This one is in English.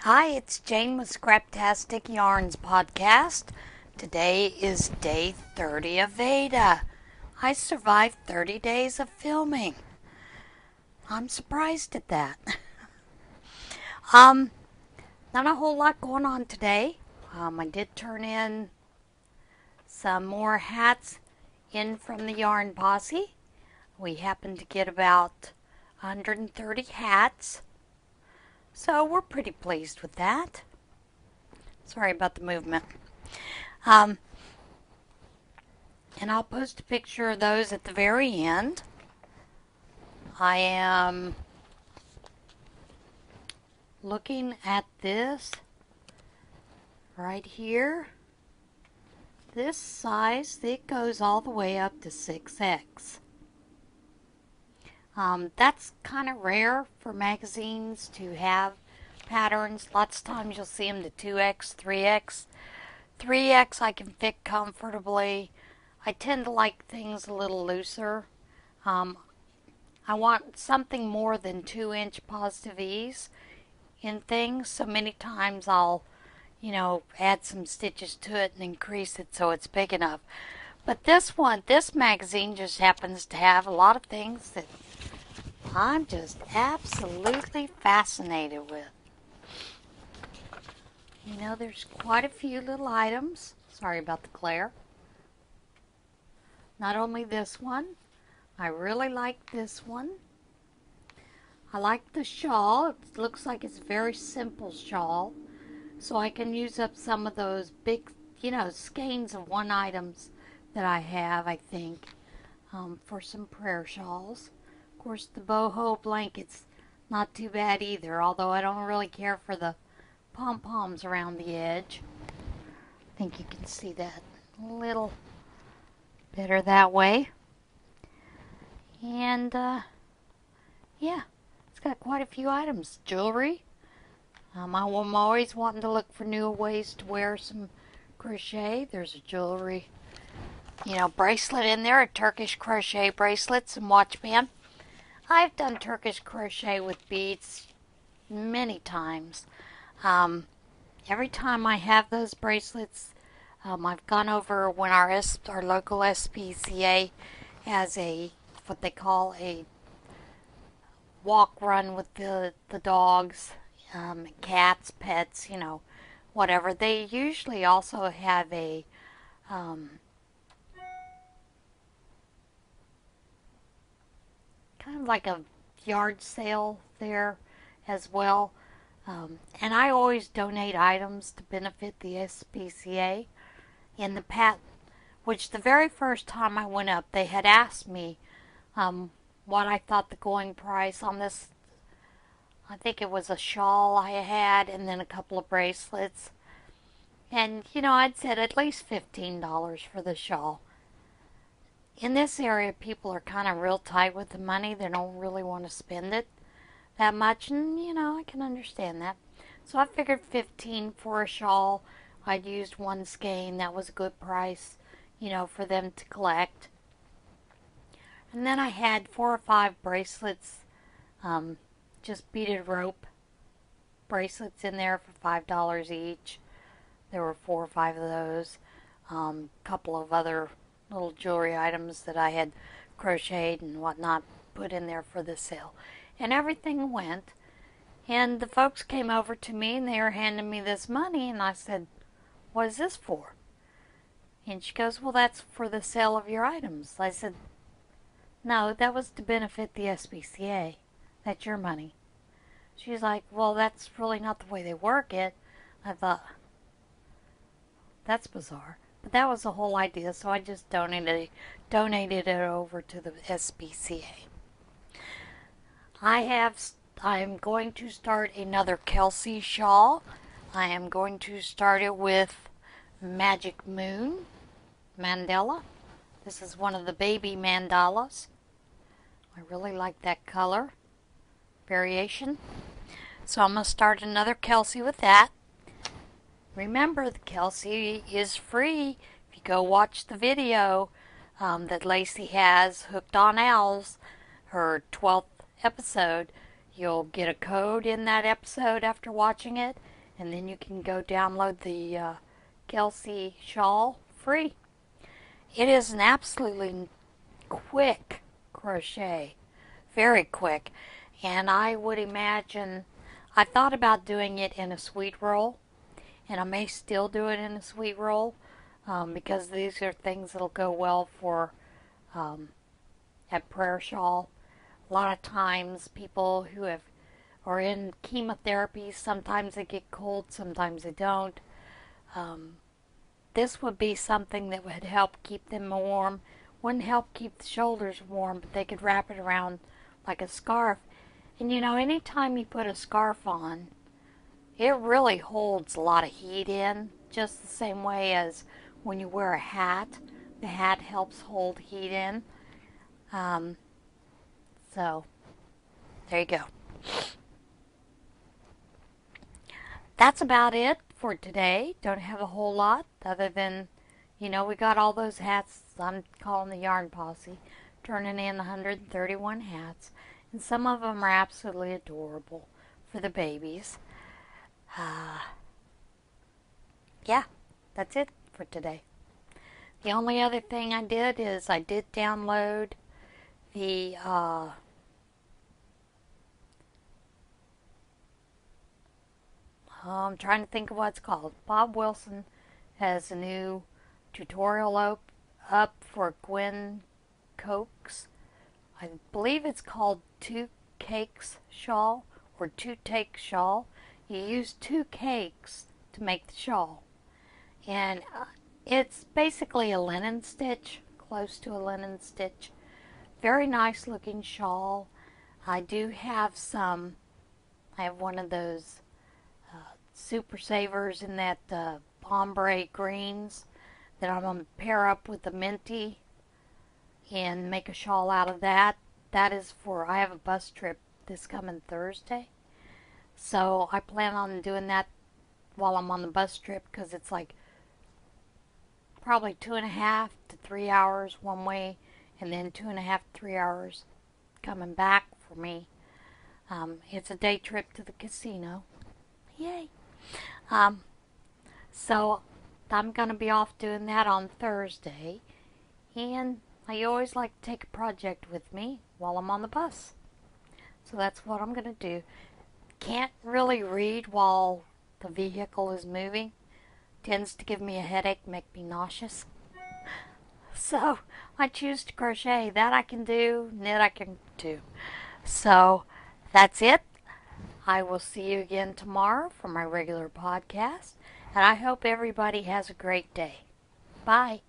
Hi, it's Jane with Scraptastic Yarns podcast. Today is day 30 of VEDA. I survived 30 days of filming. I'm surprised at that. Not a whole lot going on today. I did turn in some more hats in from the Yarn Posse. We happened to get about 130 hats. So we're pretty pleased with that. Sorry about the movement. And I'll post a picture of those at the very end. I am looking at this right here. This size, it goes all the way up to 6X. That's kind of rare for magazines to have patterns. Lots of times you'll see them to 2X, 3X. 3X I can fit comfortably. I tend to like things a little looser. I want something more than 2-inch positive ease in things, so many times I'll, add some stitches to it and increase it so it's big enough. But this magazine just happens to have a lot of things that I'm just absolutely fascinated with. There's quite a few little items. Sorry about the glare. Not only this one, I really like this one. I like the shawl. It looks like it's a very simple shawl. So I can use up some of those big, skeins of one items that I have, I think, for some prayer shawls. Of course, the boho blanket's not too bad either, although I don't really care for the pom-poms around the edge. I think you can see that a little better that way. And, yeah, it's got quite a few items. Jewelry. I'm always wanting to look for new ways to wear some crochet. There's a jewelry, bracelet in there, a Turkish crochet bracelet, some watch band. I've done Turkish crochet with beads many times. Every time I have those bracelets, I've gone over when our local SPCA has what they call a walk run with the dogs, cats, pets, whatever. They usually also have a kind of like a yard sale there as well. And I always donate items to benefit the SPCA. In the past, which the very first time I went up, they had asked me what I thought the going price on this. I think it was a shawl I had and then a couple of bracelets. And, I'd said at least $15 for the shawl. In this area, people are kind of real tight with the money. They don't really want to spend it that much, and I can understand that. So I figured $15 for a shawl. I'd used one skein. That was a good price, for them to collect. And then I had 4 or 5 bracelets, just beaded rope bracelets in there for $5 each. There were 4 or 5 of those. Couple of other little jewelry items that I had crocheted and whatnot put in there for the sale. And everything went. And the folks came over to me and they were handing me this money, and I said, "What is this for?" And she goes, "Well, that's for the sale of your items." I said, "No, that was to benefit the SPCA. That's your money." She's like, "Well, that's really not the way they work it." I thought, that's bizarre. But that was the whole idea, so I just donated it over to the SPCA. I'm going to start another Kelsey shawl. I am going to start it with Magic Moon mandala. This is one of the baby mandalas. I really like that color variation. So I'm going to start another Kelsey with that. Remember, the Kelsey is free. If you go watch the video that Lacy has, Hooked on Owls, her 12th episode, you'll get a code in that episode after watching it, and then you can go download the Kelsey shawl free. It is an absolutely quick crochet, very quick, and I would imagine, I thought about doing it in a sweet roll, and I may still do it in a sweet roll, because these are things that'll go well for a prayer shawl. A lot of times people who are in chemotherapy, sometimes they get cold, sometimes they don't. This would be something that would help keep them warm. Wouldn't help keep the shoulders warm, but they could wrap it around like a scarf. And anytime you put a scarf on, it really holds a lot of heat in, just the same way as when you wear a hat. The hat helps hold heat in. So, there you go. That's about it for today. Don't have a whole lot other than, we got all those hats. I'm calling the Yarn Posse, turning in 131 hats. And some of them are absolutely adorable for the babies. Yeah, that's it for today. The only other thing I did is I did download the I'm trying to think of what it's called. Bob Wilson has a new tutorial up for Gwen Cokes. I believe it's called Two Cakes Shawl or Two Take Shawl. You use 2 cakes to make the shawl. And it's basically a linen stitch, close to a linen stitch. Very nice looking shawl. I do have I have one of those Super Savers in that ombre greens that I'm going to pair up with the minty and make a shawl out of that. That is I have a bus trip this coming Thursday. So I plan on doing that while I'm on the bus trip, because it's like probably 2.5 to 3 hours one way, and then 2.5 to 3 hours coming back for me. It's a day trip to the casino. Yay! So I'm going to be off doing that on Thursday, and I always like to take a project with me while I'm on the bus. So that's what I'm going to do. Can't really read while the vehicle is moving. Tends to give me a headache, make me nauseous. So I choose to crochet. That I can do, knit I can do. So that's it. I will see you again tomorrow for my regular podcast, and I hope everybody has a great day. Bye.